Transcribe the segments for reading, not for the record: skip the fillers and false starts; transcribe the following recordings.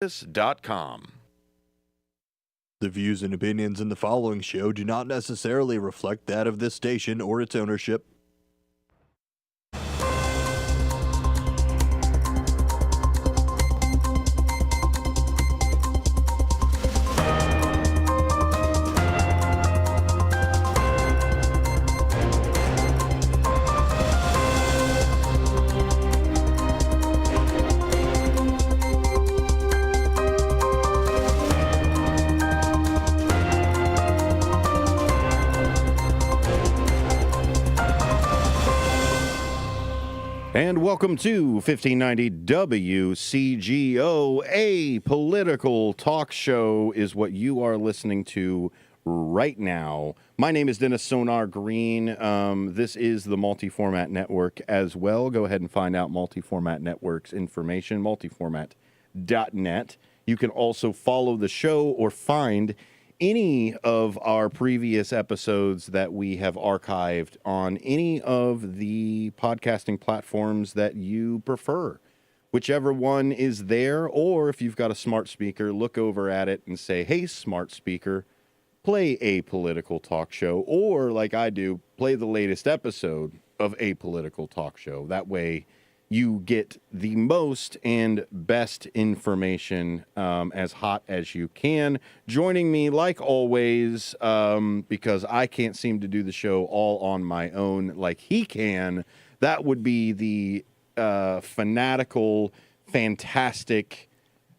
This.com. The views and opinions in the following show do not necessarily reflect that of this station or its ownership. And welcome to 1590 WCGO, a political talk show is what you are listening to right now. My name is Dennis Sonar Green. This is the Multi-Format Network as well. Go ahead and find out Multi-Format Network's information, multiformat.net. You can also follow the show or find any of our previous episodes that we have archived on any of the podcasting platforms that you prefer. Whichever one is there, or if you've got a smart speaker, look over at it and say, hey, smart speaker, play a political talk show, or like I do, play the latest episode of a political talk show. That way you get the most and best information as hot as you can. Joining me, like always, because I can't seem to do the show all on my own like he can, that would be the fanatical, fantastic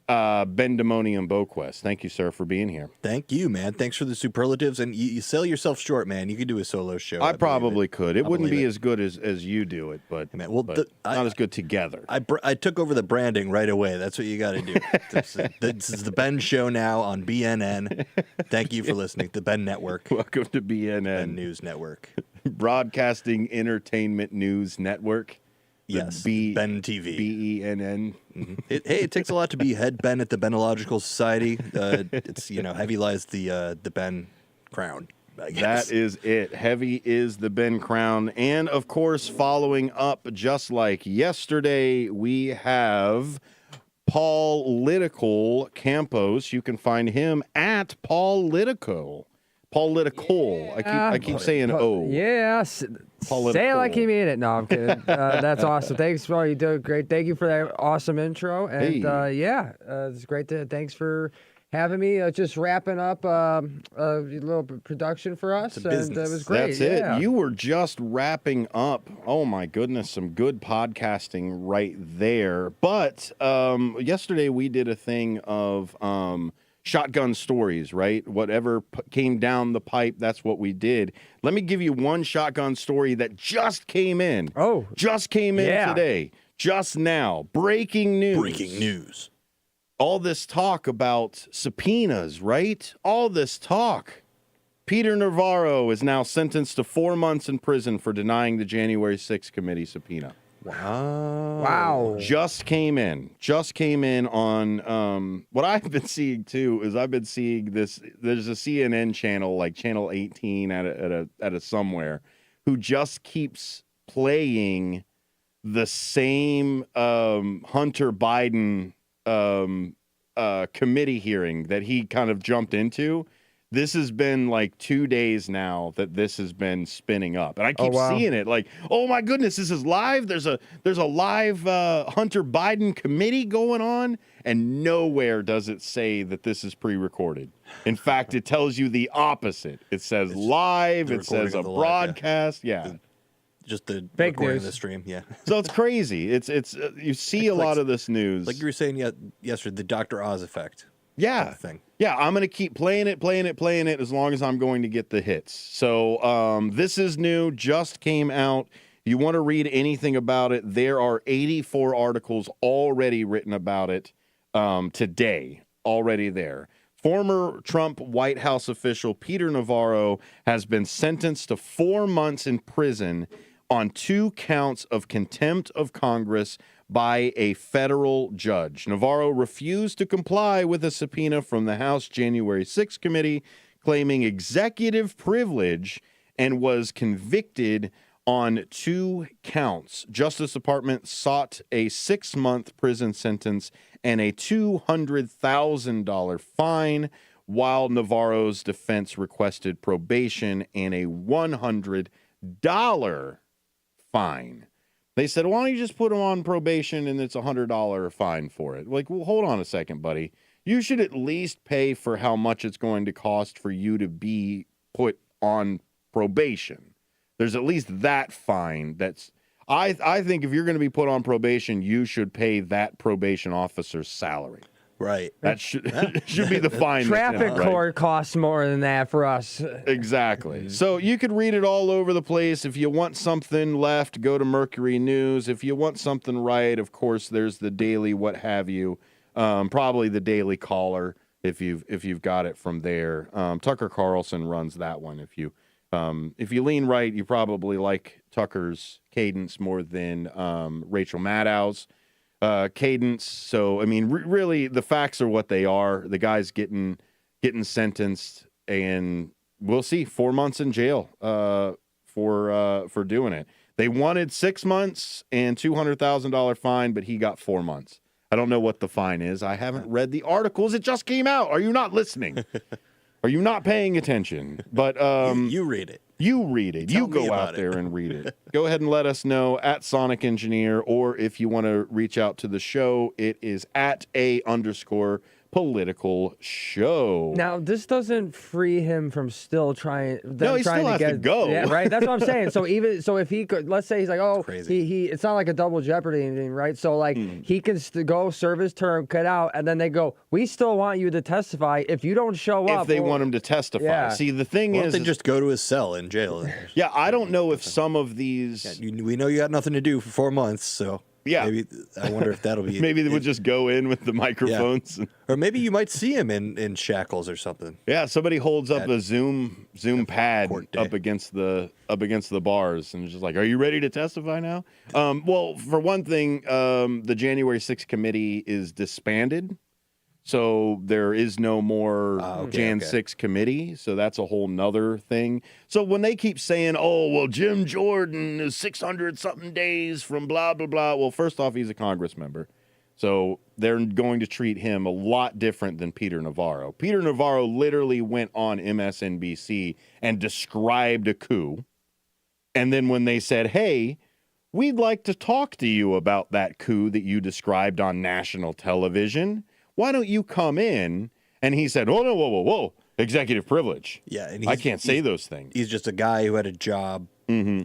Bendemonium Boquest. Thank you, sir, for being here. Thank you, man. Thanks for the superlatives. And you sell yourself short, man. You could do a solo show. I probably could. It wouldn't be as good as you do it, but, man, well, but not as good together. I took over the branding right away. That's what you got to do. This is the Ben Show now on BNN. Thank you for listening. The Ben Network. Welcome to BNN. Ben News Network. Broadcasting Entertainment News Network. Yes, Ben TV. BENN. Mm-hmm. It takes a lot to be head Ben at the Benological Society. It's, heavy lies the Ben crown, I guess. That is it. Heavy is the Ben crown. And, of course, following up just like yesterday, we have Paul-litical Campos. You can find him at Paul-litical. Paul-litical. Yeah. I keep saying O. Yeah. Say it like you mean it. No, I'm kidding. That's awesome. Thanks for you doing great. Thank you for that awesome intro. And it's great thanks for having me. Just wrapping up a little production for us. And it was great. That's it. You were just wrapping up. Oh my goodness, some good podcasting right there. But yesterday we did a thing of shotgun stories, right? Whatever came down the pipe, that's what we did. Let me give you one shotgun story that just came in. Oh. Just came in today. Just now. Breaking news. Breaking news. All this talk about subpoenas, right? All this talk. Peter Navarro is now sentenced to 4 months in prison for denying the January 6th committee subpoena. Wow. Just came in on what I've been seeing too is I've been seeing this. There's a CNN channel like channel 18 at a somewhere who just keeps playing the same Hunter Biden committee hearing that he kind of jumped into. This has been like 2 days now that this has been spinning up, and I keep seeing it. Like, oh my goodness, this is live. There's a live Hunter Biden committee going on, and nowhere does it say that this is pre-recorded. In fact, it tells you the opposite. It says live. It says a broadcast. Just the fake recording news. of the stream. Yeah. So it's crazy. It's you see a lot of this news, like you were saying yesterday, the Dr. Oz effect. Yeah. Thing. Yeah, I'm going to keep playing it as long as I'm going to get the hits. So this is new, just came out. If you want to read anything about it, there are 84 articles already written about it today, already there. Former Trump White House official Peter Navarro has been sentenced to 4 months in prison on 2 counts of contempt of Congress by a federal judge. Navarro refused to comply with a subpoena from the House January 6th committee, claiming executive privilege, and was convicted on 2 counts. Justice Department sought a 6-month prison sentence and a $200,000 fine, while Navarro's defense requested probation and a $100 fine. They said, why don't you just put him on probation and it's a $100 fine for it? Like, well, hold on a second, buddy. You should at least pay for how much it's going to cost for you to be put on probation. There's at least that fine. I think if you're going to be put on probation, you should pay that probation officer's salary. Right. That should be the fine. Traffic court costs more than that for us. Exactly. So you could read it all over the place. If you want something left, go to Mercury News. If you want something right, of course, there's the Daily what have you. Probably the Daily Caller if you've got it from there. Tucker Carlson runs that one. If you lean right, you probably like Tucker's cadence more than Rachel Maddow's cadence. So I mean, really, the facts are what they are. The guy's getting sentenced, and we'll see 4 months in jail for doing it. They wanted 6 months and $200,000 fine, but he got 4 months. I don't know what the fine is. I haven't read the articles. It just came out. Are you not listening? Are you not paying attention? But you read it. You read it. You go out there and read it. Go ahead and let us know at Sonic Engineer, or if you want to reach out to the show, it is at @A_political show. Now, this doesn't free him from still trying. No, he still has to go. Yeah, right. That's what I'm saying. So if he could, let's say he's like, oh, he it's not like a double jeopardy thing, right? So like he can go serve his term, cut out, and then they go, we still want you to testify. If you don't show up, if they want him to testify. Yeah. See, the thing is, they just go to his cell in jail. Yeah, I don't know if some of these. We know you got nothing to do for 4 months, so. Yeah. Maybe I wonder if that'll be. Maybe they would just go in with the microphones. Yeah. Or maybe you might see him in shackles or something. Yeah, somebody holds up a Zoom pad up against the bars and it's just like, "Are you ready to testify now?" Well, for one thing, the January 6th committee is disbanded. So there is no more Jan 6 committee. So that's a whole nother thing. So when they keep saying, oh, well, Jim Jordan is 600-something days from blah, blah, blah. Well, first off, he's a Congress member. So they're going to treat him a lot different than Peter Navarro. Peter Navarro literally went on MSNBC and described a coup. And then when they said, hey, we'd like to talk to you about that coup that you described on national television, why don't you come in? And he said, oh, no, whoa, executive privilege. Yeah, and I can't say those things. He's just a guy who had a job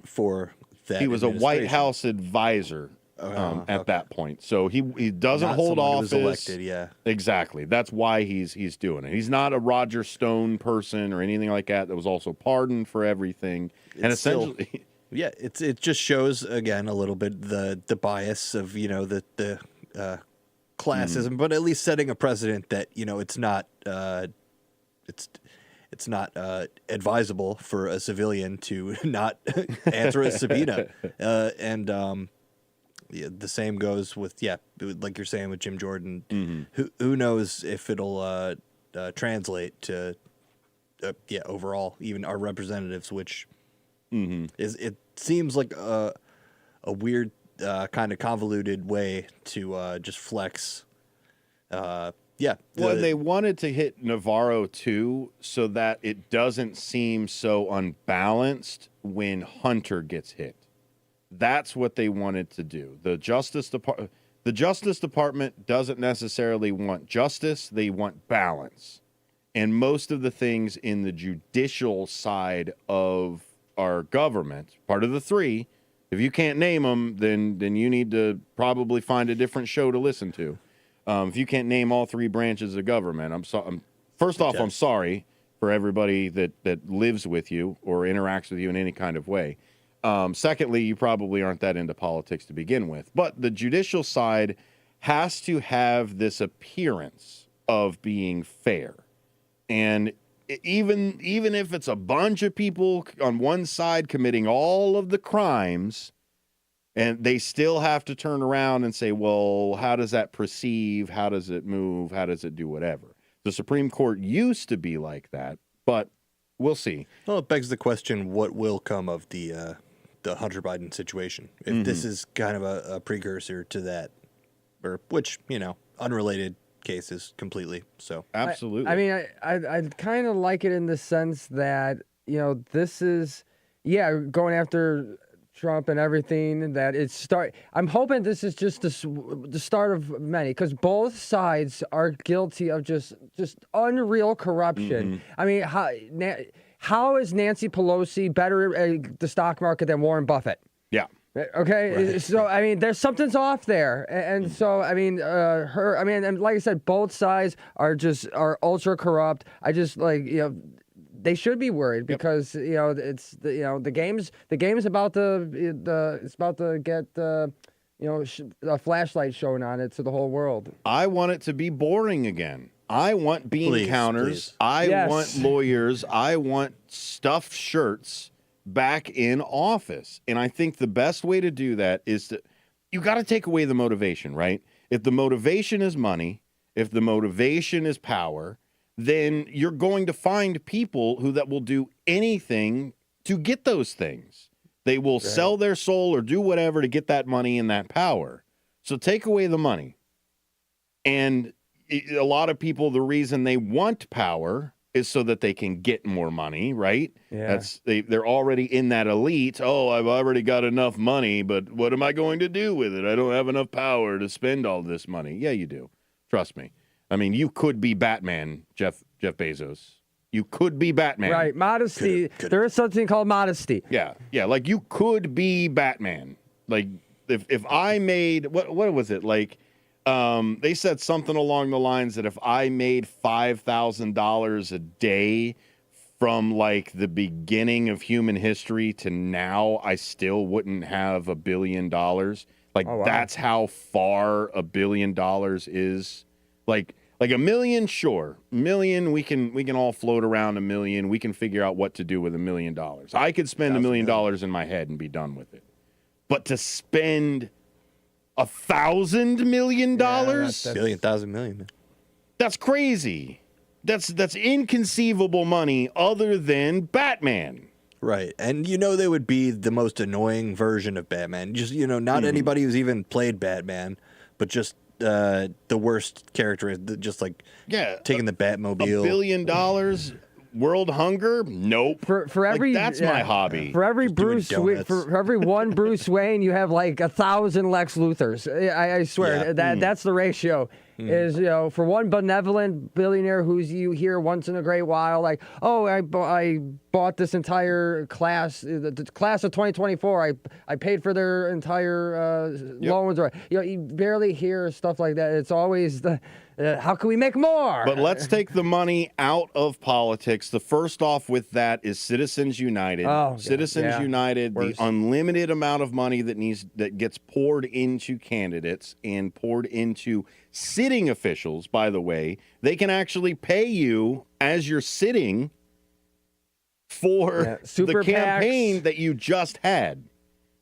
for that. He was a White House advisor at that point. So he doesn't hold office. He was elected, yeah. Exactly. That's why he's doing it. He's not a Roger Stone person or anything like that was also pardoned for everything. And essentially... Yeah, it just shows, again, a little bit the bias of, the classism, but at least setting a precedent that it's not advisable for a civilian to not answer a subpoena, and the same goes with like you're saying with Jim Jordan. Who knows if it'll translate to overall even our representatives, which it seems like a weird. Kind of convoluted way to just flex. Well, they wanted to hit Navarro too, so that it doesn't seem so unbalanced when Hunter gets hit. That's what they wanted to do. The Justice Department doesn't necessarily want justice; they want balance. And most of the things in the judicial side of our government, part of the three. If you can't name them, then you need to probably find a different show to listen to. If you can't name all three branches of government, I'm sorry for everybody that lives with you or interacts with you in any kind of way. Secondly, you probably aren't that into politics to begin with. But the judicial side has to have this appearance of being fair. And even if it's a bunch of people on one side committing all of the crimes, and they still have to turn around and say, well, how does that perceive? How does it move? How does it do whatever? The Supreme Court used to be like that, but we'll see. Well, it begs the question, what will come of the Hunter Biden situation? If this is kind of a precursor to that, or which, unrelated cases completely. So Absolutely. I mean, I kind of like it in the sense that, this is, going after Trump and everything that I'm hoping this is just the start of many, because both sides are guilty of just unreal corruption. I mean, how is Nancy Pelosi better at the stock market than Warren Buffett? yeah. Okay, right. So I mean, something's off there, and so I mean, and like I said, both sides are ultra corrupt. I just they should be worried because it's the game's about to get a flashlight shown on it to the whole world. I want it to be boring again. I want bean counters. Please. I want lawyers. I want stuffed shirts back in office. And I think the best way to do that is you got to take away the motivation, right? If the motivation is money, if the motivation is power, then you're going to find people that will do anything to get those things. They will sell their soul or do whatever to get that money and that power. So take away the money. And a lot of people, the reason they want power is so that they can get more money, right? Yeah. They're already in that elite. Oh, I've already got enough money, but what am I going to do with it? I don't have enough power to spend all this money. Yeah, you do. Trust me. I mean, you could be Batman, Jeff Bezos. You could be Batman. Right, modesty. Could. There is something called modesty. Yeah, like you could be Batman. Like if I made what was it like? They said something along the lines that if I made $5,000 a day from like the beginning of human history to now, I still wouldn't have $1 billion. Like that's how far $1 billion is. Like $1 million, sure. $1 million, we can all float around $1 million. We can figure out what to do with $1 million. I could spend $1 million in my head and be done with it. But to spend $1,000 million? billion, thousand million, man. That's crazy. That's inconceivable money other than Batman. Right. And they would be the most annoying version of Batman. Just, not anybody who's even played Batman, but just the worst character, just like taking the Batmobile. $1 billion? World hunger? Nope. For every that's my hobby. For every Just for every one Bruce Wayne, you have like 1,000 Lex Luthors. I swear that's the ratio. Is for one benevolent billionaire who's you hear once in a great while, like, oh, I bought this entire class, the class of 2024. I paid for their entire loans. Or you barely hear stuff like that. It's always the how can we make more? But let's take the money out of politics. The first off with that is Citizens United. Oh, Citizens United, Worse. The unlimited amount of money that gets poured into candidates and poured into sitting officials, by the way. They can actually pay you as you're sitting for the campaign that you just had.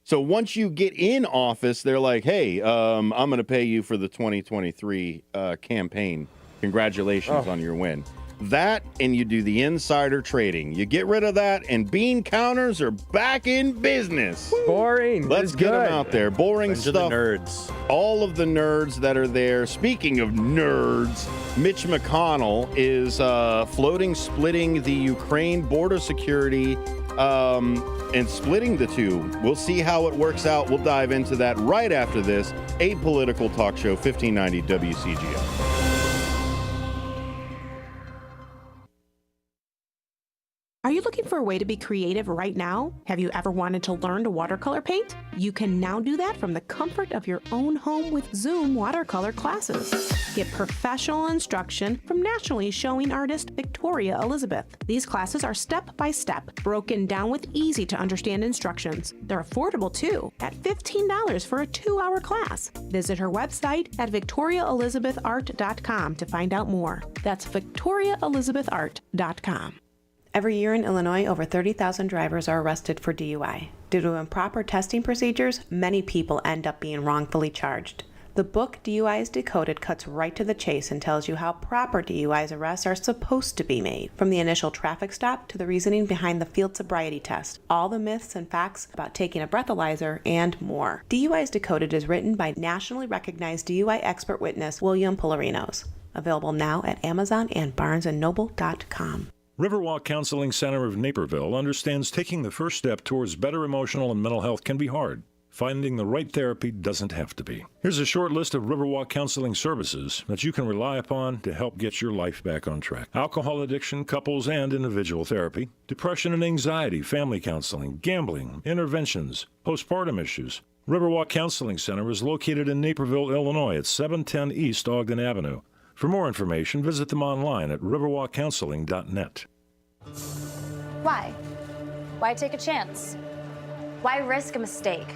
So once you get in office, they're like, hey, I'm going to pay you for the 2023 campaign. Congratulations on your win. That, and you do the insider trading. You get rid of that, and bean counters are back in business. Boring. Let's get them out there. Boring stuff. The nerds. All of the nerds that are there. Speaking of nerds, Mitch McConnell is splitting the Ukraine border security and splitting the two. We'll see how it works out. We'll dive into that right after this. Apolitical Talk Show, 1590 WCGO. Are you looking for a way to be creative right now? Have you ever wanted to learn to watercolor paint? You can now do that from the comfort of your own home with Zoom watercolor classes. Get professional instruction from nationally showing artist Victoria Elizabeth. These classes are step-by-step, broken down with easy-to-understand instructions. They're affordable, too, at $15 for a 2-hour class. Visit her website at victoriaelizabethart.com to find out more. That's victoriaelizabethart.com. Every year in Illinois, over 30,000 drivers are arrested for DUI. Due to improper testing procedures, many people end up being wrongfully charged. The book DUIs Decoded cuts right to the chase and tells you how proper DUIs arrests are supposed to be made, from the initial traffic stop to the reasoning behind the field sobriety test, all the myths and facts about taking a breathalyzer, and more. DUIs Decoded is written by nationally recognized DUI expert witness William Polarinos. Available now at Amazon and BarnesandNoble.com. Riverwalk Counseling Center of Naperville understands taking the first step towards better emotional and mental health can be hard. Finding the right therapy doesn't have to be. Here's a short list of Riverwalk counseling services that you can rely upon to help get your life back on track. Alcohol addiction, couples and individual therapy, depression and anxiety, family counseling, gambling, interventions, postpartum issues. Riverwalk Counseling Center is located in Naperville, Illinois at 710 East Ogden Avenue. For more information, visit them online at riverwalkcounseling.net. Why? Why take a chance? Why risk a mistake?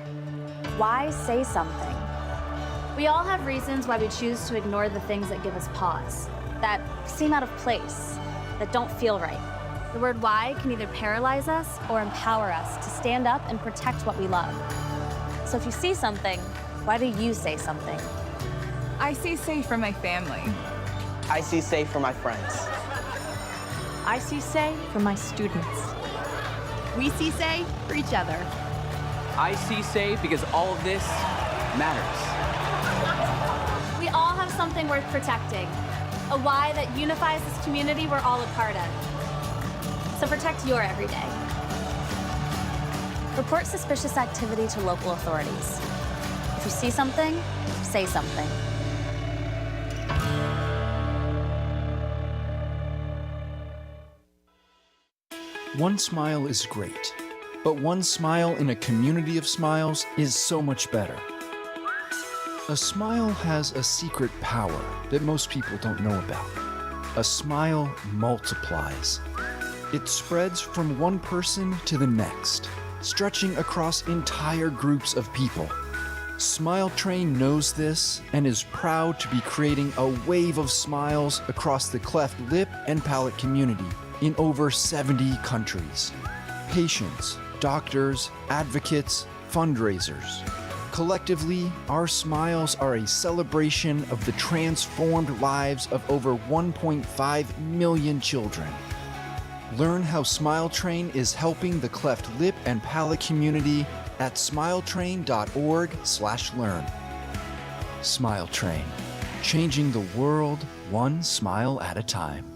Why say something? We all have reasons why we choose to ignore the things that give us pause, that seem out of place, that don't feel right. The word why can either paralyze us or empower us to stand up and protect what we love. So if you see something, why do you say something? I see safe for my family. I see safe for my friends. I see say for my students. We see say for each other. I see safe because all of this matters. We all have something worth protecting, a why that unifies this community we're all a part of. So protect your everyday. Report suspicious activity to local authorities. If you see something, say something. One smile is great, but one smile in a community of smiles is so much better. A smile has a secret power that most people don't know about. A smile multiplies. It spreads from one person to the next, stretching across entire groups of people. Smile Train knows this and is proud to be creating a wave of smiles across the cleft lip and palate community in over 70 countries. Patients, doctors, advocates, fundraisers. Collectively, our smiles are a celebration of the transformed lives of over 1.5 million children. Learn how Smile Train is helping the cleft lip and palate community at smiletrain.org/learn. Smile Train, changing the world one smile at a time.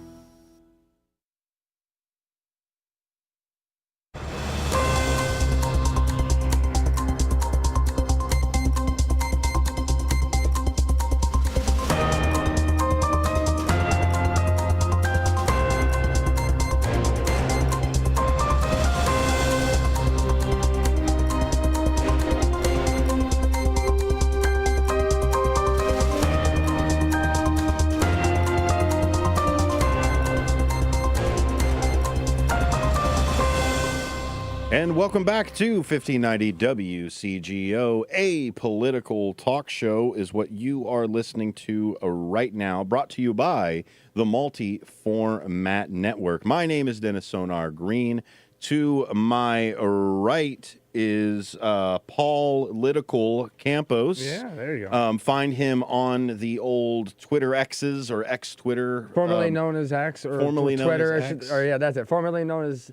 And welcome back to 1590 WCGO. A political talk show is what you are listening to right now, brought to you by the Multi-Format Network. My name is Dennis Sonar Green. To my right is Paul Litical Campos. Yeah, there you go. Find him on the old Twitter X's or X Twitter. Formerly known as X or formerly known Twitter. as X. Yeah, that's it. Formerly known as.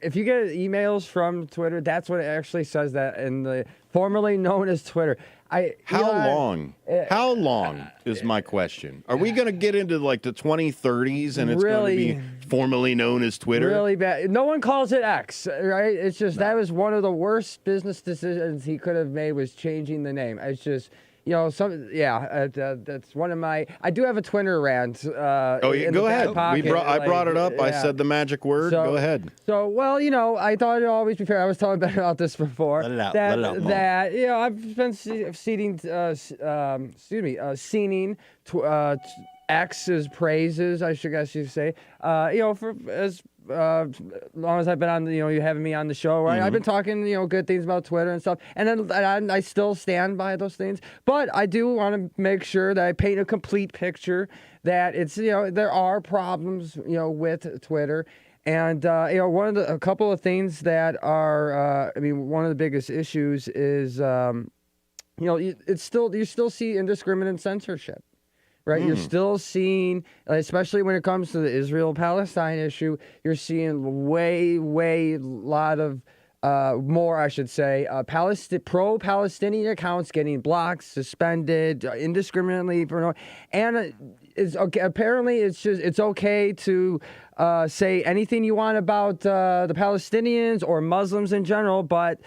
If you get emails from Twitter, that's what it actually says that in the formerly known as Twitter. How long is my question? Are we going to get into like the 2030s and it's going to be formerly known as Twitter? Really bad. No one calls it X, right? It's just that was one of the worst business decisions he could have made was changing the name. It's just, that's one of my. I do have a Twitter rant. Go ahead. I brought it up. Yeah. I said the magic word. Go ahead. So, I thought it'd always be fair. I was telling Ben about this before. Let it out. I've been seeing X's praises, I guess you say. For as long as I've been on, you having me on the show, right? Mm-hmm. I've been talking, good things about Twitter and stuff, and then I still stand by those things. But I do want to make sure that I paint a complete picture that it's, there are problems, with Twitter. And, a couple of things that are, one of the biggest issues is it's still you still see indiscriminate censorship. Right, you're still seeing, especially when it comes to the Israel-Palestine issue, you're seeing way lot of more, I should say, pro-Palestinian accounts getting blocked, suspended indiscriminately, and it's okay. Apparently, it's okay to say anything you want about the Palestinians or Muslims in general, but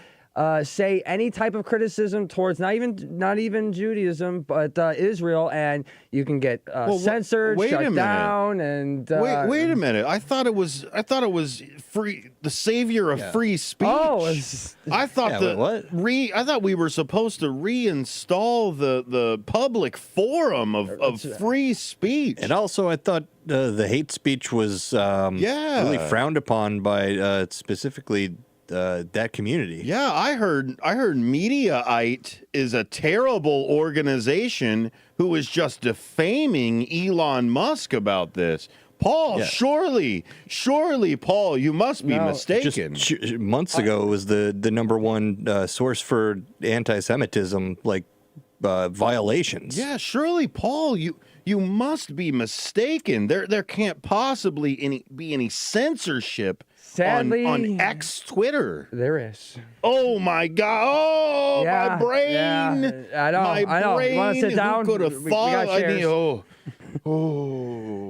say any type of criticism towards not even Judaism, but Israel, and you can get censored, shut down, and wait a minute. I thought it was free, the savior of free speech. I thought I thought we were supposed to reinstal the public forum of free speech. And also, I thought the hate speech was really frowned upon by specifically that community. Yeah, I heard Mediaite is a terrible organization who is just defaming Elon Musk about this. Paul, surely, Paul, you must be mistaken. Just months ago, it was the number one source for anti-Semitism, violations. Yeah, surely, Paul, you must be mistaken. There can't possibly be any censorship. Sadly, on X Twitter. There is. Oh my God. Oh, my brain. Yeah. I know. You want to sit down? Who could have thought? I need,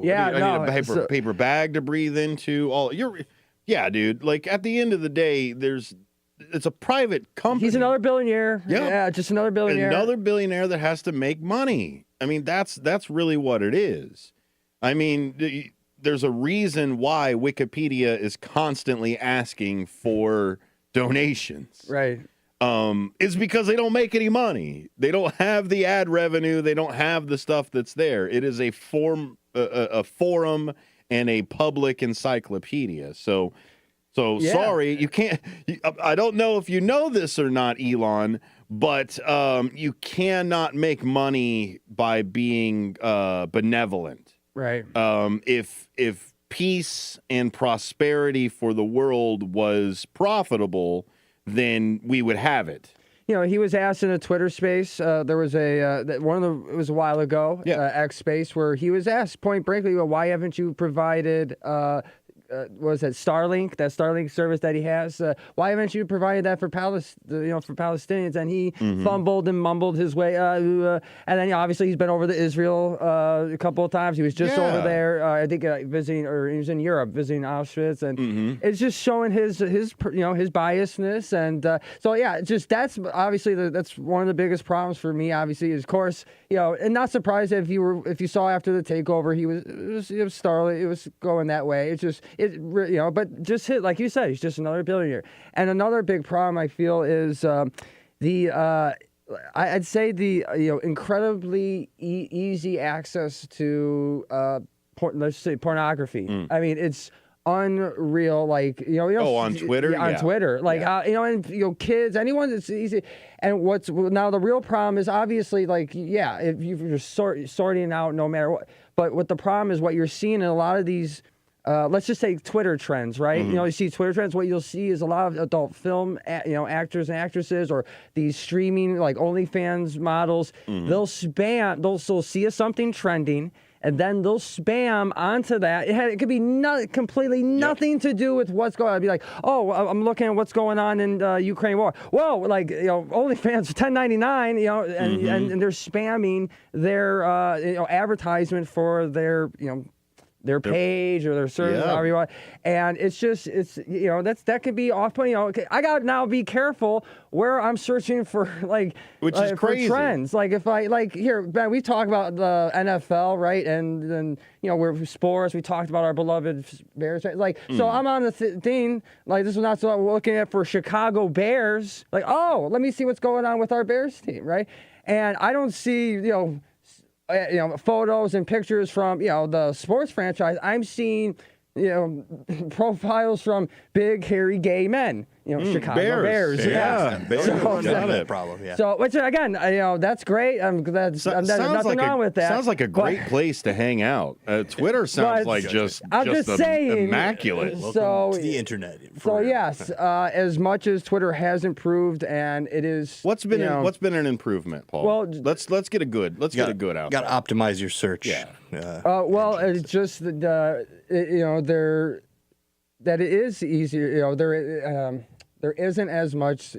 I need a paper bag to breathe into. Yeah, dude. Like, at the end of the day, it's a private company. He's another billionaire. Yep. Yeah, just another billionaire. Another billionaire that has to make money. I mean, that's really what it is. I mean, there's a reason why Wikipedia is constantly asking for donations. Right. It's because they don't make any money. They don't have the ad revenue. They don't have the stuff that's there. It is a forum and a public encyclopedia. So sorry, you can't. I don't know if you know this or not, Elon, but you cannot make money by being benevolent. Right. If peace and prosperity for the world was profitable, then we would have it. He was asked in a Twitter space. There was it was a while ago, X space, where he was asked point blankly, why haven't you provided was that Starlink, that Starlink service that he has? Why haven't you provided that for Palestinians? And he fumbled and mumbled his way. And then obviously he's been over to Israel a couple of times. He was just over there, I think, visiting, or he was in Europe visiting Auschwitz, and it's just showing his biasness. And that's obviously that's one of the biggest problems for me. Obviously, is, of course, and not surprised if you saw after the takeover, it was Starlink, it was going that way. It's just. But just like you said, he's just another billionaire. And another big problem I feel is I'd say the incredibly easy access to let's say pornography. I mean, it's unreal. Like on Twitter, on Twitter, and kids, anyone, it's easy. And now the real problem is obviously if you're sorting out no matter what. But what the problem is, what you're seeing in a lot of these. Let's just say Twitter trends, right? You see Twitter trends. What you'll see is a lot of adult film, actors and actresses, or these streaming OnlyFans models. They'll spam. They'll see something trending, and then they'll spam onto that. It could be completely nothing to do with what's going on. It'd be like, oh, I'm looking at what's going on in Ukraine war. Whoa, OnlyFans $10.99, and they're spamming their advertisement for their page or their service, however you want. And it's that could be off-putting. I got to now be careful where I'm searching for which is crazy. For trends. If here, Ben, we talk about the NFL, right? And then we're sports. We talked about our beloved Bears. Right? So I'm on the thing. This is not so I'm looking at for Chicago Bears. Let me see what's going on with our Bears team, right? And I don't see photos and pictures from the sports franchise. I'm seeing profiles from big hairy gay men. Chicago Bears. Bears. Yeah, Bears. So, Got it. Problem. Yeah. So, which again, that's great. I'm glad. There's nothing wrong with that. Sounds like a great place to hang out. Twitter sounds like I'm just saying, immaculate. So to the internet. So yes, as much as Twitter has improved, and it is. What's been an improvement, Paul? Well, let's get a good out. Got to optimize your search. Yeah. Well, it's just that that it is easier. There isn't as much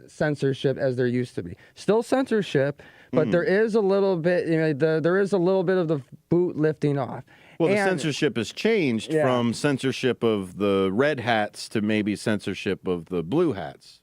censorship as there used to be. Still censorship, but there is a little bit. There is a little bit of the boot lifting off. Well, the censorship has changed from censorship of the red hats to maybe censorship of the blue hats.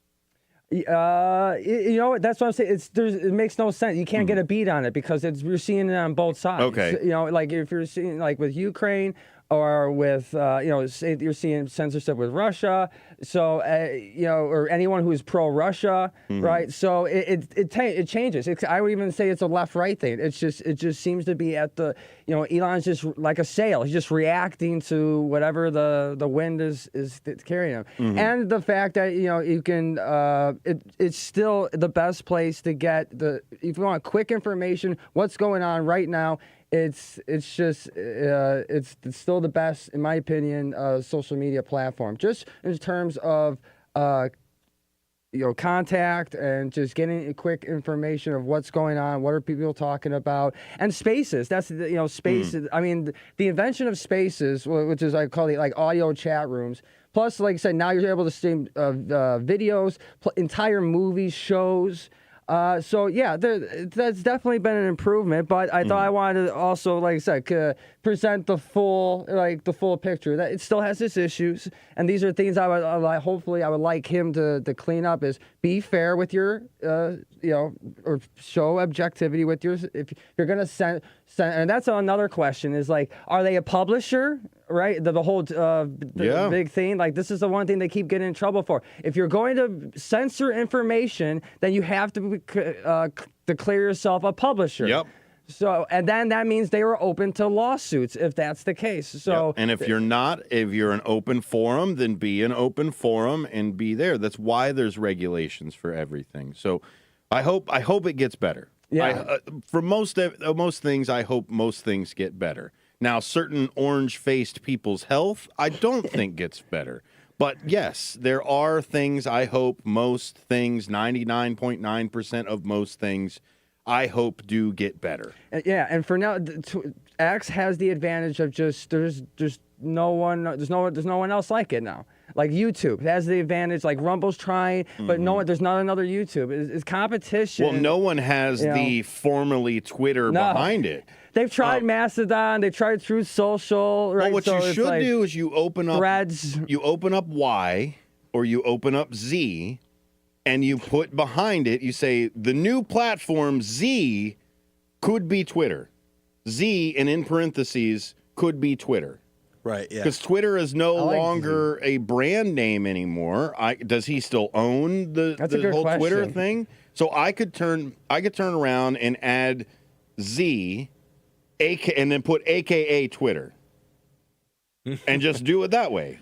That's what I'm saying. It makes no sense. You can't get a beat on it because you're seeing it on both sides. Okay. Like if you're seeing like with Ukraine or with say you're seeing censorship with Russia, so or anyone who's pro-Russia, right? So it changes. I would even say it's a left-right thing. It just seems to be at the Elon's just like a sail. He's just reacting to whatever the wind is carrying him, and the fact that you can it's still the best place to get if you want quick information, what's going on right now. It's still the best, in my opinion, social media platform. Just in terms of contact and just getting quick information of what's going on, what are people talking about, and Spaces. That's Spaces. I mean, the invention of Spaces, which is I call it like audio chat rooms. Plus, like I said, now you're able to stream videos, entire movies, shows. So yeah, that's definitely been an improvement. But I thought I wanted to also, like I said, present the full picture. That it still has its issues, and these are things I would hopefully I would like him to clean up. Is be fair with your or show objectivity with your. If you're gonna send, and that's another question is like, are they a publisher? Right, the whole big thing. Like this is the one thing they keep getting in trouble for. If you're going to censor information, then you have to declare yourself a publisher. Yep. So, and then that means they were open to lawsuits if that's the case. So, and if you're not, if you're an open forum, then be an open forum and be there. That's why there's regulations for everything. So, I hope it gets better. Yeah. For most things, I hope most things get better. Now, certain orange-faced people's health, I don't think gets better. But yes, there are things I hope most things, 99.9% of most things, I hope do get better. Yeah, and for now, X has the advantage of just there's no one else like it now. Like YouTube has the advantage. Like Rumble's trying, but there's not another YouTube. It's competition. Well, no one has the formerly Twitter behind it. They've tried Mastodon. They've tried Truth Social. Right? Well, what you should do is you open up Threads. You open up Y or you open up Z, and you put behind it. You say the new platform Z could be Twitter. Z and in parentheses could be Twitter. Right. Yeah. Because Twitter is no longer a brand name anymore. Does he still own the whole question. Twitter thing? So I could turn around and add Z. And then put AKA Twitter, and just do it that way.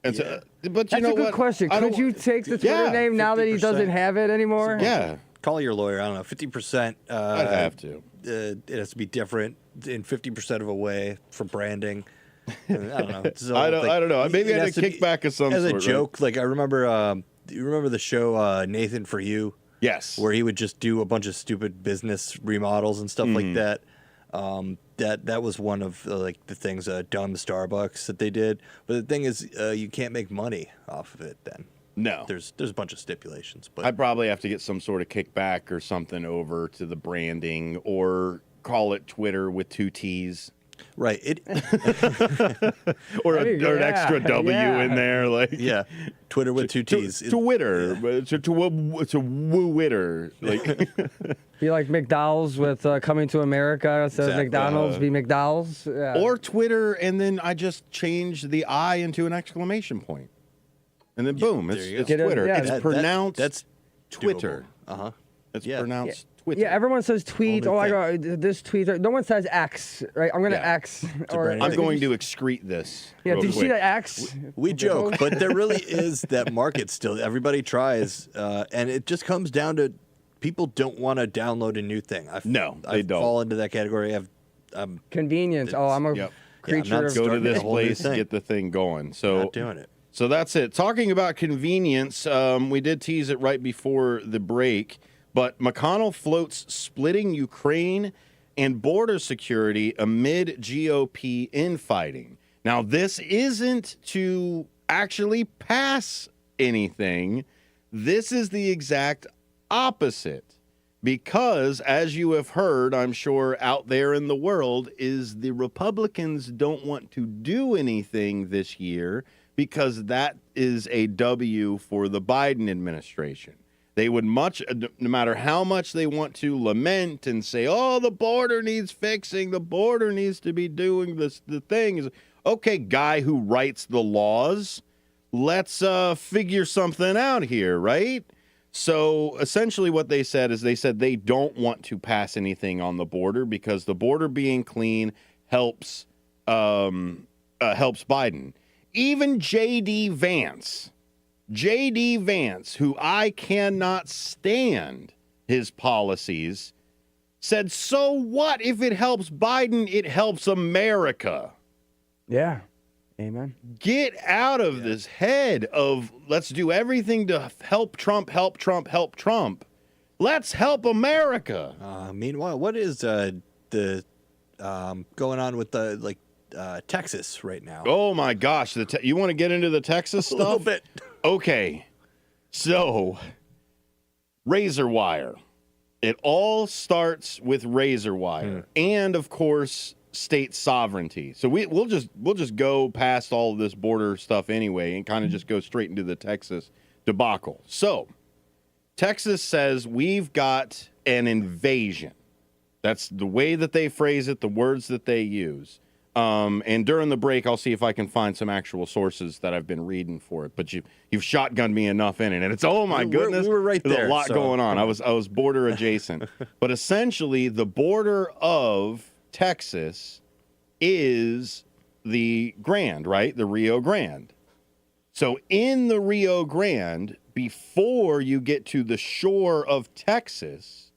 And so, but that's a good question. Could you take the Twitter name now that he doesn't have it anymore? Yeah. Call your lawyer. I don't know. 50%. I'd have to. It has to be different in 50% of a way for branding. I don't know. I don't know. Maybe I had a kickback of some as sort. As a joke, right? like I remember. You remember the show Nathan For You? Yes. Where he would just do a bunch of stupid business remodels and stuff like that. That was one of the things dumb Starbucks that they did. But the thing is, you can't make money off of it. Then no, there's a bunch of stipulations. But I'd probably have to get some sort of kickback or something over to the branding, or call it Twitter with 2 T's. Right. or an extra W in there, Twitter with 2 T's. Twitter, to woo-witter, like. Be like McDonald's with Coming to America. Instead of McDonald's, be McDonald's. Yeah. Or Twitter, and then I just change the I into an exclamation point. And then boom, it's Twitter. It's pronounced that's Twitter. Uh-huh. It's Yeah. pronounced Twitter. Yeah, everyone says tweet. Only Oh, I thing. go this tweet. No one says X, right? I'm gonna Yeah. X. a brand I'm new going to excrete this. Yeah, real did you see quick. that X? We joke, but there really is that market still. Everybody tries, and it just comes down to people don't want to download a new thing. No, they I don't. fall into that category. Convenience. Oh, I'm a Yep. creature not of Go to starting this a whole new place, thing. get the thing going. So Not doing it. So that's it. Talking about convenience, we did tease it right before the break, but McConnell floats splitting Ukraine and border security amid GOP infighting. Now, this isn't to actually pass anything. This is the exact opposite. Because, as you have heard, I'm sure, out there in the world, is the Republicans don't want to do anything this year because that is a W for the Biden administration. They would no matter how much they want to lament and say, oh, the border needs fixing, the border needs to be doing this, the things. Okay, guy who writes the laws, let's figure something out here, right? So essentially what they said is they don't want to pass anything on the border because the border being clean helps Biden. Even J.D. Vance, who I cannot stand his policies, said, so what if it helps Biden? It helps America. Yeah. Amen. Get out of this head of let's do everything to help Trump. Let's help America. Meanwhile, what is the going on with the Texas right now? Oh my gosh, you want to get into the Texas stuff? A little bit. Okay, so razor wire. It all starts with razor wire, and of course, state sovereignty. So we'll just go past all of this border stuff anyway, and kind of just go straight into the Texas debacle. So Texas says we've got an invasion. That's the way that they phrase it, the words that they use. And during the break, I'll see if I can find some actual sources that I've been reading for it. But you've shotgunned me enough in it, and it's oh my goodness, we were right there's there. a lot going on. I was border adjacent, but essentially the border of Texas is the Grand, right? The Rio Grande. So in the Rio Grande, before you get to the shore of Texas,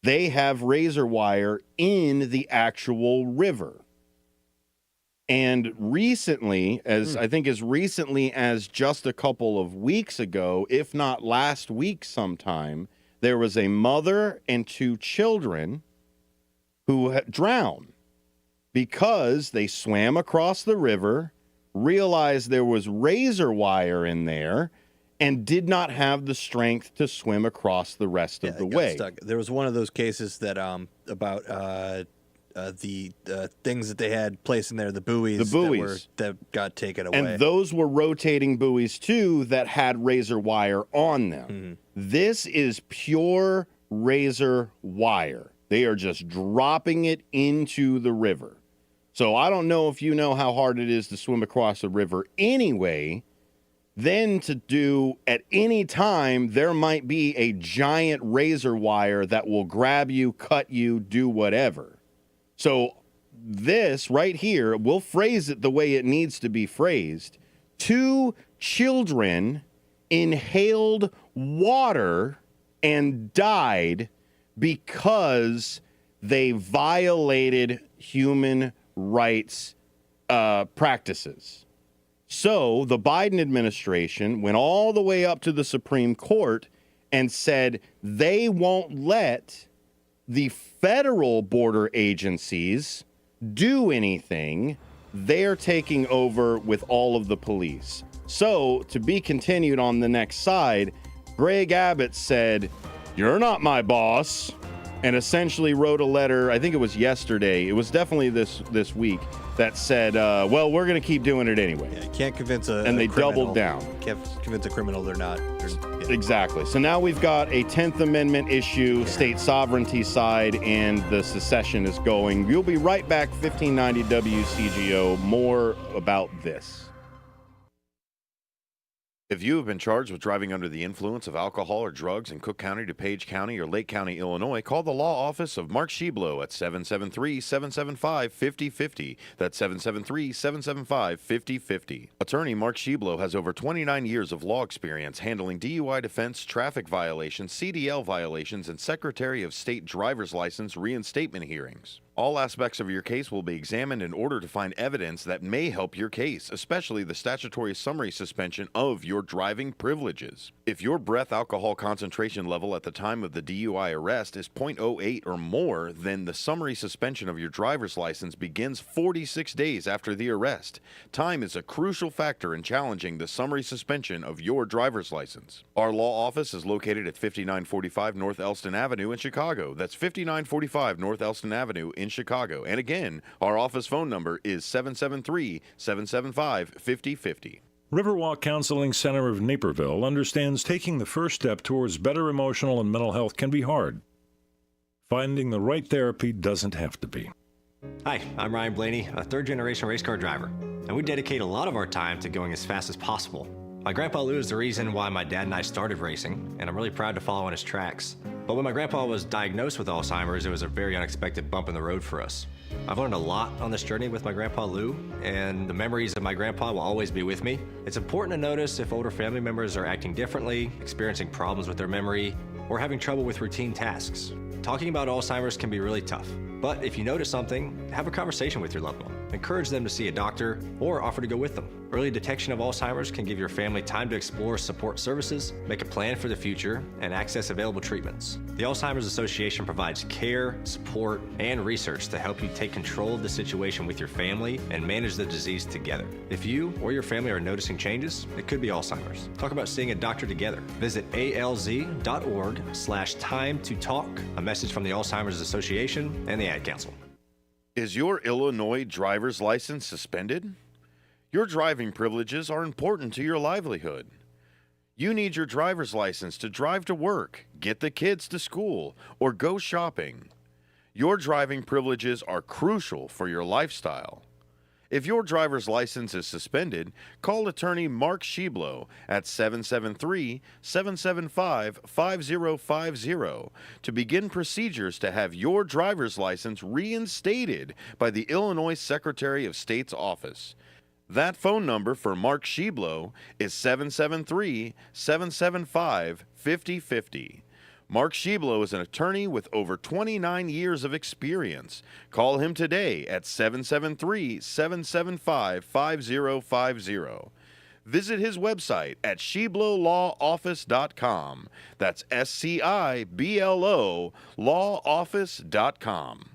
they have razor wire in the actual river. And recently, I think as recently as just a couple of weeks ago, if not last week sometime, there was a mother and 2 children who drowned because they swam across the river, realized there was razor wire in there, and did not have the strength to swim across the rest of the got way. stuck. There was one of those cases that about the things that they had placed in there, the buoys, that got taken away. And those were rotating buoys too that had razor wire on them. Mm-hmm. This is pure razor wire. They are just dropping it into the river. So I don't know if you know how hard it is to swim across a river anyway. Then to do at any time, there might be a giant razor wire that will grab you, cut you, do whatever. So this right here, we'll phrase it the way it needs to be phrased. 2 children inhaled water and died because they violated human rights practices. So the Biden administration went all the way up to the Supreme Court and said they won't let the federal border agencies do anything. They're taking over with all of the police. So to be continued on the next side, Greg Abbott said, "You're not my boss," and essentially wrote a letter, I think it was yesterday, it was definitely this week, that said, well, we're going to keep doing it anyway. Yeah, you can't convince and they doubled down. Can't convince a criminal they're not. Exactly. So now we've got a 10th Amendment issue, state sovereignty side, and the secession is going. You'll be right back, 1590 WCGO. More about this. If you have been charged with driving under the influence of alcohol or drugs in Cook County, DuPage County, or Lake County, Illinois, call the law office of Mark Sheblo at 773-775-5050. That's 773-775-5050. Attorney Mark Sheblo has over 29 years of law experience handling DUI defense, traffic violations, CDL violations, and Secretary of State driver's license reinstatement hearings. All aspects of your case will be examined in order to find evidence that may help your case, especially the statutory summary suspension of your driving privileges. If your breath alcohol concentration level at the time of the DUI arrest is 0.08 or more, then the summary suspension of your driver's license begins 46 days after the arrest. Time is a crucial factor in challenging the summary suspension of your driver's license. Our law office is located at 5945 North Elston Avenue in Chicago. That's 5945 North Elston Avenue in Chicago. And again, our office phone number is 773-775-5050. Riverwalk Counseling Center of Naperville understands taking the first step towards better emotional and mental health can be hard. Finding the right therapy doesn't have to be. Hi, I'm Ryan Blaney, a third-generation race car driver, and we dedicate a lot of our time to going as fast as possible. My grandpa Lou is the reason why my dad and I started racing, and I'm really proud to follow in his tracks. But when my grandpa was diagnosed with Alzheimer's, it was a very unexpected bump in the road for us. I've learned a lot on this journey with my grandpa Lou, and the memories of my grandpa will always be with me. It's important to notice if older family members are acting differently, experiencing problems with their memory, or having trouble with routine tasks. Talking about Alzheimer's can be really tough, but if you notice something, have a conversation with your loved one. Encourage them to see a doctor or offer to go with them. Early detection of Alzheimer's can give your family time to explore support services, make a plan for the future, and access available treatments. The Alzheimer's Association provides care, support, and research to help you take control of the situation with your family and manage the disease together. If you or your family are noticing changes, it could be Alzheimer's. Talk about seeing a doctor together. Visit alz.org/time to talk. A message from the Alzheimer's Association and the Ad Council. Is your Illinois driver's license suspended? Your driving privileges are important to your livelihood. You need your driver's license to drive to work, get the kids to school, or go shopping. Your driving privileges are crucial for your lifestyle. If your driver's license is suspended, call attorney Mark Sheblo at 773-775-5050 to begin procedures to have your driver's license reinstated by the Illinois Secretary of State's office. That phone number for Mark Sheblo is 773-775-5050. Mark Sheblo is an attorney with over 29 years of experience. Call him today at 773-775-5050. Visit his website at sheblolawoffice.com. That's SCIBLO lawoffice.com.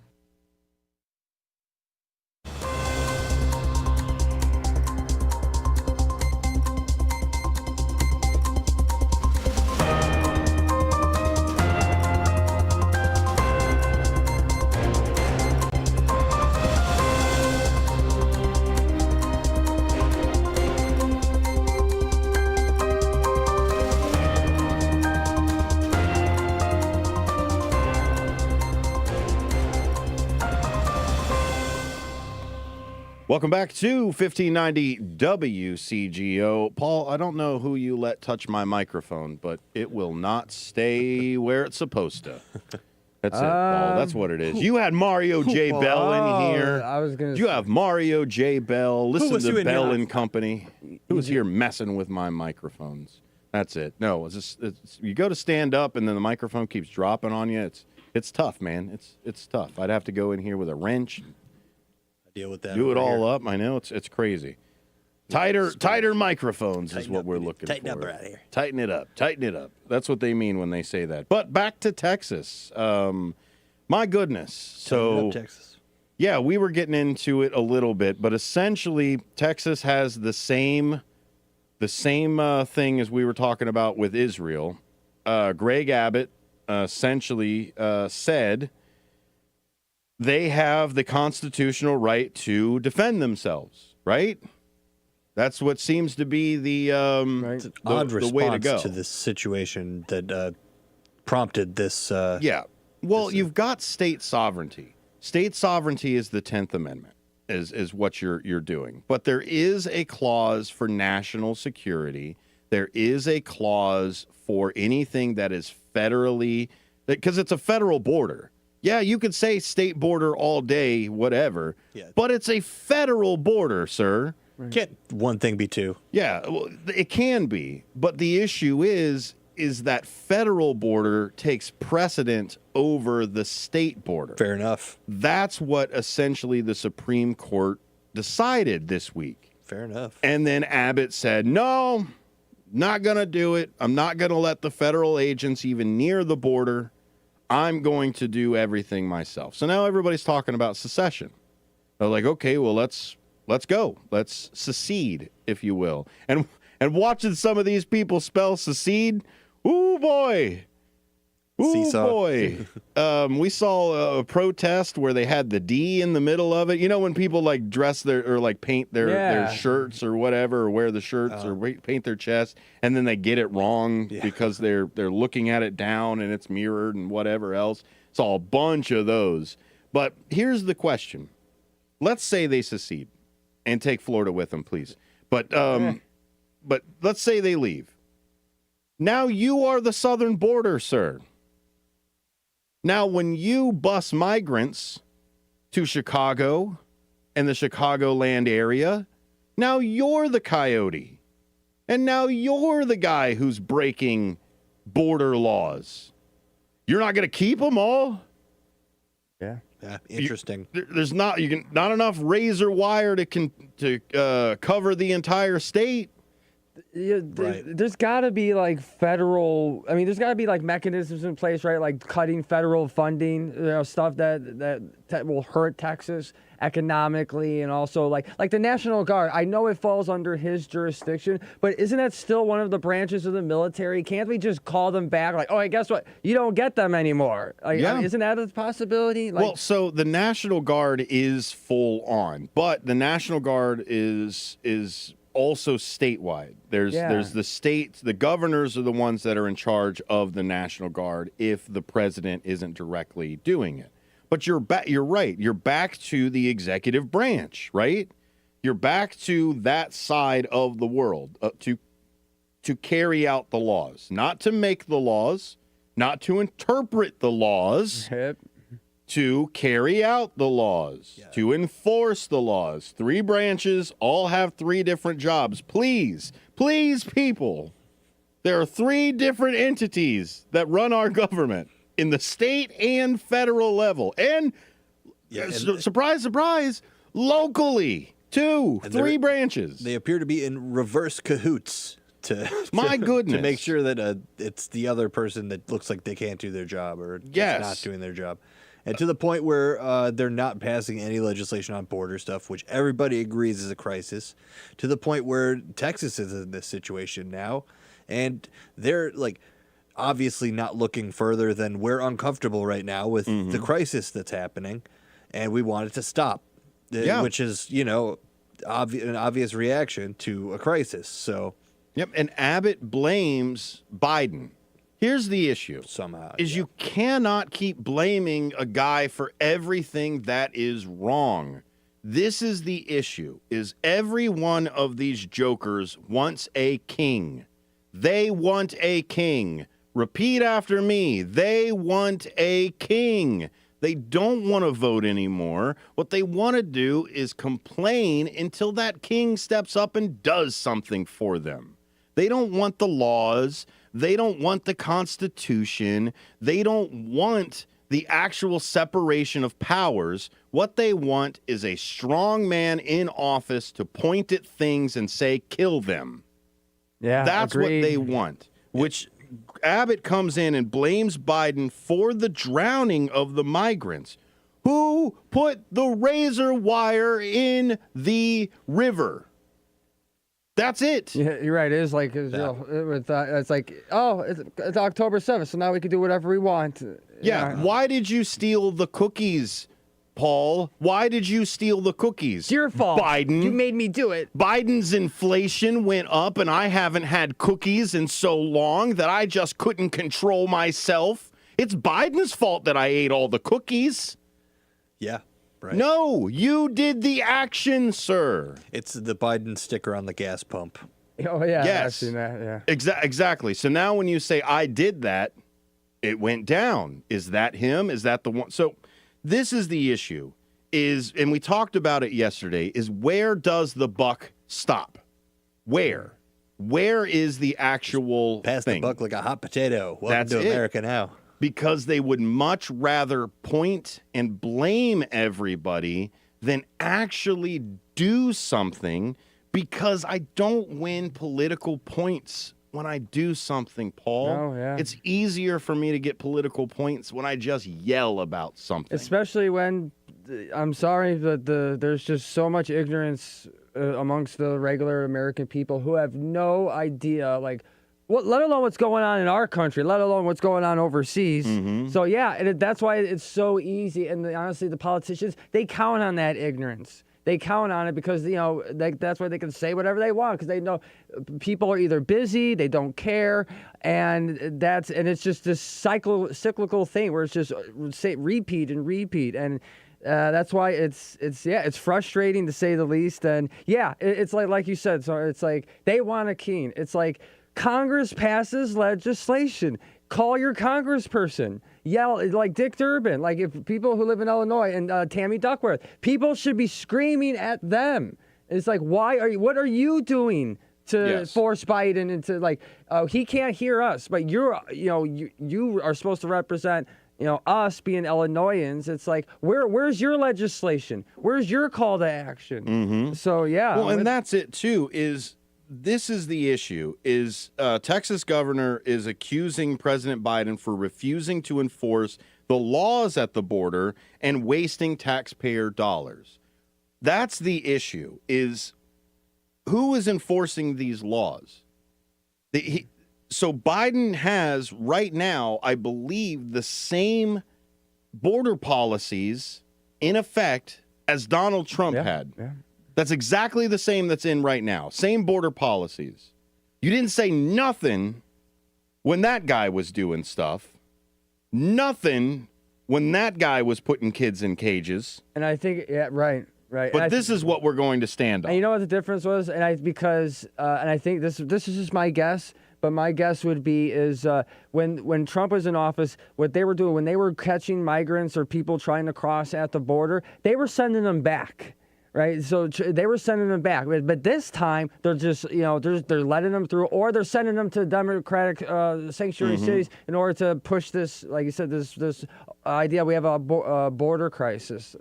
Welcome back to 1590 WCGO. Paul, I don't know who you let touch my microphone, but it will not stay where it's supposed to. That's it, Paul. That's what it is. You had Mario J. Bell in here. I was gonna. You have Mario J. Bell. Listen to Bell and Company. Who was here messing with my microphones? That's it. No, it's you go to stand up and then the microphone keeps dropping on you. It's tough, man. It's tough. I'd have to go in here with a wrench. Deal with that. Do it all up. I know it's crazy. Tighter microphones is what we're looking for. Tighten up right here. Tighten it up. Tighten it up. That's what they mean when they say that. But back to Texas. My goodness. So Texas. Yeah, we were getting into it a little bit, but essentially Texas has the same thing as we were talking about with Israel. Greg Abbott essentially said they have the constitutional right to defend themselves, right? That's what seems to be the odd the way to go to this situation that prompted this. Yeah. Well, you've got state sovereignty. State sovereignty is the 10th Amendment, is what you're doing. But there is a clause for national security there is a clause for anything that is federally, because it's a federal border. Yeah, you could say state border all day, whatever, but it's a federal border, sir. Can't one thing be two? Yeah, well, it can be, but the issue is that federal border takes precedent over the state border. Fair enough. That's what essentially the Supreme Court decided this week. Fair enough. And then Abbott said, no, not going to do it. I'm not going to let the federal agents even near the border. I'm going to do everything myself. So now everybody's talking about secession. They're like, okay, well, let's go. Let's secede, if you will. And watching some of these people spell secede, ooh, boy. Ooh, Seesaw. boy. We saw a protest where they had the D in the middle of it. You know, when people like dress or like paint their shirts or whatever, or wear the shirts or paint their chest, and then they get it wrong because they're looking at it down and it's mirrored and whatever else. Saw a bunch of those. But here's the question. Let's say they secede and take Florida with them, please. But let's say they leave. Now you are the southern border, sir. Now, when you bus migrants to Chicago and the Chicagoland area, now you're the coyote. And now you're the guy who's breaking border laws. You're not going to keep them all? Yeah, interesting. There's not enough razor wire to cover the entire state. Yeah, there's got to be like federal. I mean, there's got to be like mechanisms in place, right? Like cutting federal funding, stuff that will hurt Texas economically, and also like the National Guard. I know it falls under his jurisdiction, but isn't that still one of the branches of the military? Can't we just call them back? Like, oh, hey, guess what? You don't get them anymore. Like, yeah. Isn't that a possibility? Like, well, so the National Guard is full on, but the National Guard is also statewide. There's the states, the governors are the ones that are in charge of the National Guard if the president isn't directly doing it. But you're right. You're back to the executive branch, right? You're back to that side of the world to carry out the laws, not to make the laws, not to interpret the laws. Yep. To carry out the laws, to enforce the laws. 3 branches all have 3 different jobs. Please, people, there are 3 different entities that run our government in the state and federal level. And, surprise, surprise, locally, too. 3 branches. They appear to be in reverse cahoots My goodness. to make sure that it's the other person that looks like they can't do their job or just not doing their job. And to the point where they're not passing any legislation on border stuff, which everybody agrees is a crisis, to the point where Texas is in this situation now. And they're like obviously not looking further than we're uncomfortable right now with the crisis that's happening. And we want it to stop, which is, an obvious reaction to a crisis. So, yep. And Abbott blames Biden. Here's the issue. You cannot keep blaming a guy for everything that is wrong. This is the issue, is every one of these jokers wants a king. They want a king. Repeat after me. They want a king. They don't want to vote anymore. What they want to do is complain until that king steps up and does something for them. They don't want the laws. They don't want the Constitution. They don't want the actual separation of powers. What they want is a strong man in office to point at things and say, kill them. Yeah, that's agreed. what they want, which Abbott comes in and blames Biden for the drowning of the migrants. Who put the razor wire in the river? That's it. Yeah, you're right. It is like it's like, it's October 7th, so now we can do whatever we want. Yeah. Why did you steal the cookies, Paul? Why did you steal the cookies? It's your fault. Biden. You made me do it. Biden's inflation went up, and I haven't had cookies in so long that I just couldn't control myself. It's Biden's fault that I ate all the cookies. Yeah. Right. No, you did the action, sir. It's the Biden sticker on the gas pump. Oh yeah, I've Yes. seen that. Yeah. Exactly. So now when you say I did that, it went down. Is that him? Is that the one? So this is the issue and we talked about it yesterday, is where does the buck stop? Where is the actual Pass thing? the buck like a hot potato. Welcome That's to it. America now. Because they would much rather point and blame everybody than actually do something, because I don't win political points when I do something, Paul. Oh, yeah. It's easier for me to get political points when I just yell about something. Especially when, I'm sorry, but there's just so much ignorance amongst the regular American people who have no idea, like, let alone what's going on in our country, let alone what's going on overseas. So yeah, that's why it's so easy. And honestly, the politicians, they count on that ignorance. They count on it because, that's why they can say whatever they want, because they know people are either busy, they don't care, and it's just this cyclical thing where it's just repeat and repeat. And that's why it's frustrating to say the least. And yeah, it's like you said, so it's like they want a king. It's like Congress passes legislation. Call your congressperson. Yell like Dick Durbin. Like if people who live in Illinois and Tammy Duckworth, people should be screaming at them. It's like, what are you doing to force Biden into he can't hear us, but you are supposed to represent us being Illinoisans. It's like, where's your legislation? Where's your call to action? So yeah. Well, and that's it too, this is the issue, Texas governor is accusing President Biden for refusing to enforce the laws at the border and wasting taxpayer dollars. That's the issue, is who is enforcing these laws? So Biden has right now, I believe, the same border policies in effect as Donald Trump had. Yeah. That's exactly the same that's in right now. Same border policies. You didn't say nothing when that guy was doing stuff. Nothing when that guy was putting kids in cages. And I think, yeah, right. But this is what we're going to stand on. And you know what the difference was? And I think this is just my guess, but my guess would be is when Trump was in office, what they were doing when they were catching migrants or people trying to cross at the border, they were sending them back. Right, so they were sending them back, but this time they're just, they're letting them through, or they're sending them to Democratic sanctuary cities in order to push this, like you said, this idea we have a border crisis.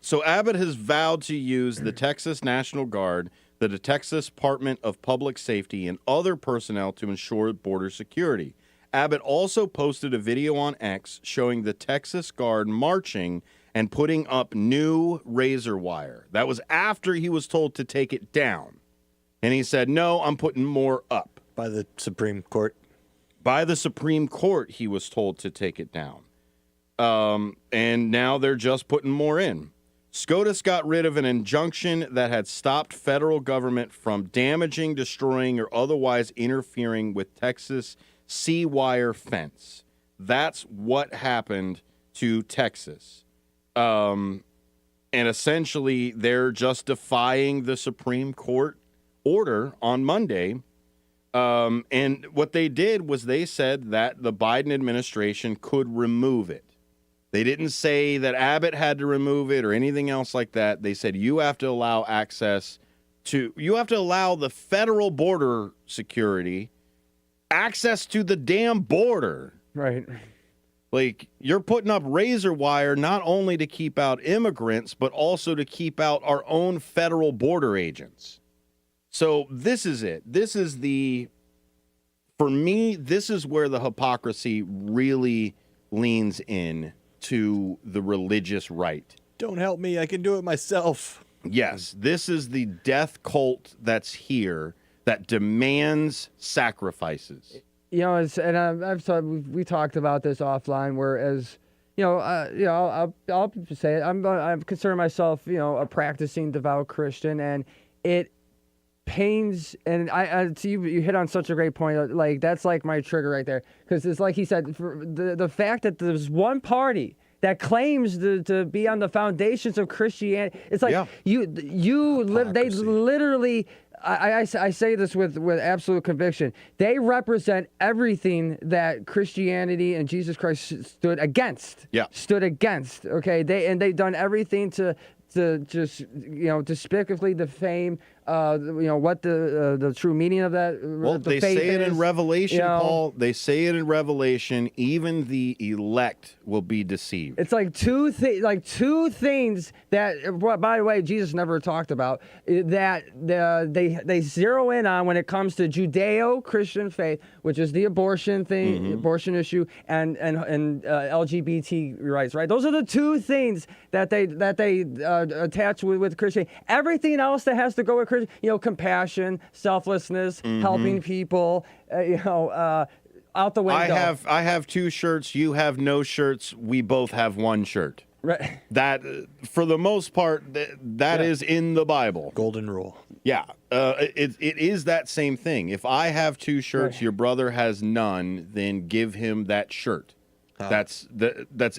So Abbott has vowed to use the Texas National Guard, the Texas Department of Public Safety, and other personnel to ensure border security. Abbott also posted a video on X showing the Texas Guard marching and putting up new razor wire. That was after he was told to take it down. And he said, no, I'm putting more up. By the Supreme Court? By the Supreme Court, he was told to take it down. And now they're just putting more in. SCOTUS got rid of an injunction that had stopped federal government from damaging, destroying, or otherwise interfering with Texas C-wire fence. That's what happened to Texas. And essentially, they're just defying the Supreme Court order on Monday. And what they did was they said that the Biden administration could remove it. They didn't say that Abbott had to remove it or anything else like that. They said you have to allow the federal border security access to the damn border. Right. Like, you're putting up razor wire not only to keep out immigrants, but also to keep out our own federal border agents. So this is it. For me, this is where the hypocrisy really leans in to the religious right. Don't help me. I can do it myself. Yes, this is the death cult that's here that demands sacrifices. We talked about this offline. Whereas, I'll say it. I consider myself, a practicing devout Christian, and it pains. And I you hit on such a great point. Like that's like my trigger right there, because it's like he said, for the fact that there's one party that claims to be on the foundations of Christianity. It's like they literally I say this with absolute conviction. They represent everything that Christianity and Jesus Christ stood against. Yeah. Stood against. Okay. They've done everything to just despicably defame what the true meaning of that. Well, the they faith say it in is, Revelation, Paul. They say it in Revelation. Even the elect will be deceived. It's like two things that, by the way, Jesus never talked about that they zero in on when it comes to Judeo-Christian faith, which is the abortion thing, abortion issue, and LGBT rights. Right? Those are the two things that they attach with Christianity. Everything else that has to go with Christianity, compassion, selflessness, helping people, out the window. I have 2 shirts. You have no shirts. We both have 1 shirt. Right. That, for the most part, that is in the Bible. Golden rule. Yeah. It is that same thing. If I have 2 shirts, your brother has none, then give him that shirt. That's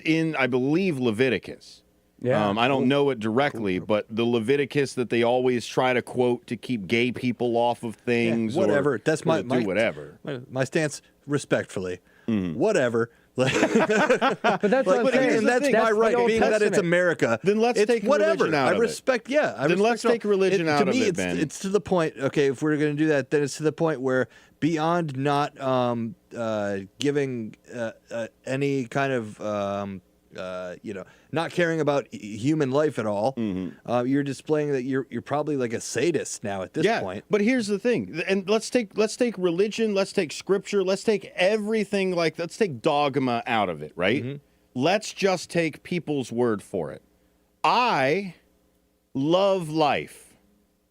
in, I believe, Leviticus. Yeah. I don't know it directly, but the Leviticus that they always try to quote to keep gay people off of things. Yeah, whatever. Or, That's my whatever. My stance, respectfully. Whatever. But that's what I'm saying. That's my right, being that it's America. Then let's take religion out of it. I respect, Then let's take religion out of it, Ben. It's to the point, okay, if we're going to do that, then it's to the point where beyond not giving any kind of, not caring about human life at all, you're displaying that you're probably like a sadist now at this point. But here's the thing, and let's take religion, let's take scripture, let's take everything, let's take dogma out of it, right? Let's just take people's word for it. I love life.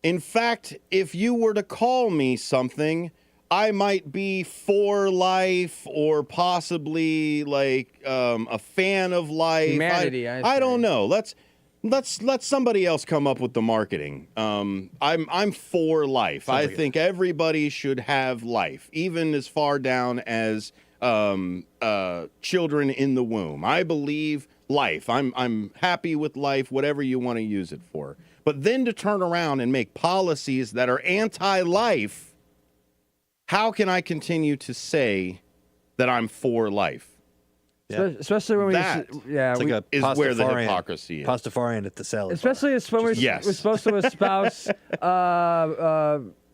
In fact, if you were to call me something, I might be for life or possibly a fan of life. Humanity, I don't know. Let's somebody else come up with the marketing. I'm for life. I think everybody should have life, even as far down as children in the womb. I believe life. I'm happy with life, whatever you want to use it for. But then to turn around and make policies that are anti-life, how can I continue to say that I'm for life? Yeah. Especially when is where the hypocrisy is. Pastafarian at the salad. Especially as when we're supposed to espouse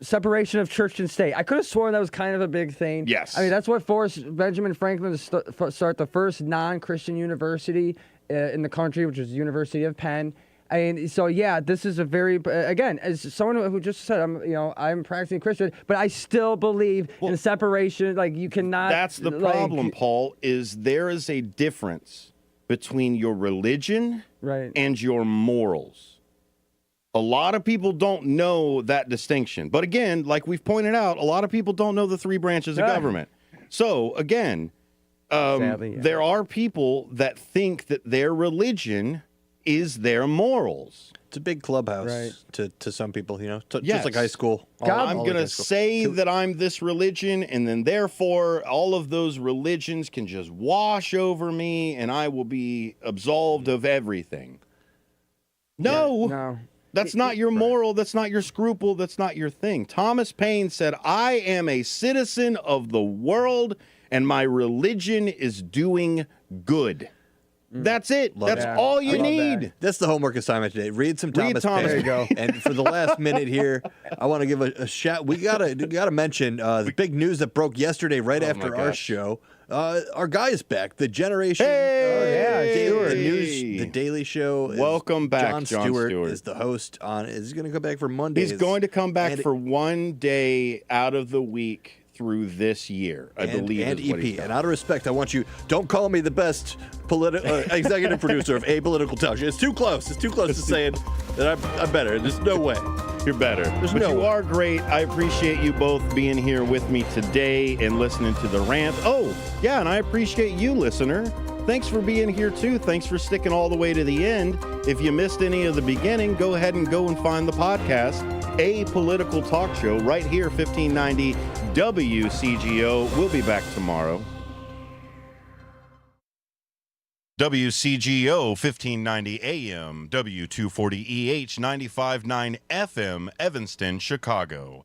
separation of church and state. I could have sworn that was kind of a big thing. Yes. I mean, that's what forced Benjamin Franklin to start the first non-Christian university in the country, which was the University of Penn. I mean, so yeah, this is a very, again, as someone who just said, I'm practicing Christian, but I still believe in separation. You cannot. That's the problem, Paul. Is there is a difference between your religion and your morals. A lot of people don't know that distinction. But again, like we've pointed out, a lot of people don't know the 3 branches of government. So again, sadly, there are people that think that their religion is their morals. It's a big clubhouse to some people, just like high school. I'm going to say that I'm this religion, and then therefore all of those religions can just wash over me, and I will be absolved of everything. No. That's not your moral. That's not your scruple. That's not your thing. Thomas Paine said, I am a citizen of the world, and my religion is doing good. That's it. That's all you need. That's the homework assignment today. Read some Thomas Paine. There you go. And for the last minute here, I want to give a shout. We gotta mention the big news that broke yesterday, right after our show. Our guy is back. The Generation. The Daily Show. Welcome back, Jon Stewart is the host on. Is going to come back for Mondays. He's going to come back for one day out of the week through this year, I believe. And is what EP. And out of respect, I want you, don't call me the best executive producer of a political talk show. It's too close. It's too close to saying that I'm better. There's no way. You're better. But you are great. I appreciate you both being here with me today and listening to the rant. Oh, yeah, and I appreciate you, listener. Thanks for being here, too. Thanks for sticking all the way to the end. If you missed any of the beginning, go ahead and go and find the podcast, A Political Talk Show, right here, 1590 WCGO. We'll be back tomorrow. WCGO 1590 AM, W240EH 95.9 FM, Evanston, Chicago.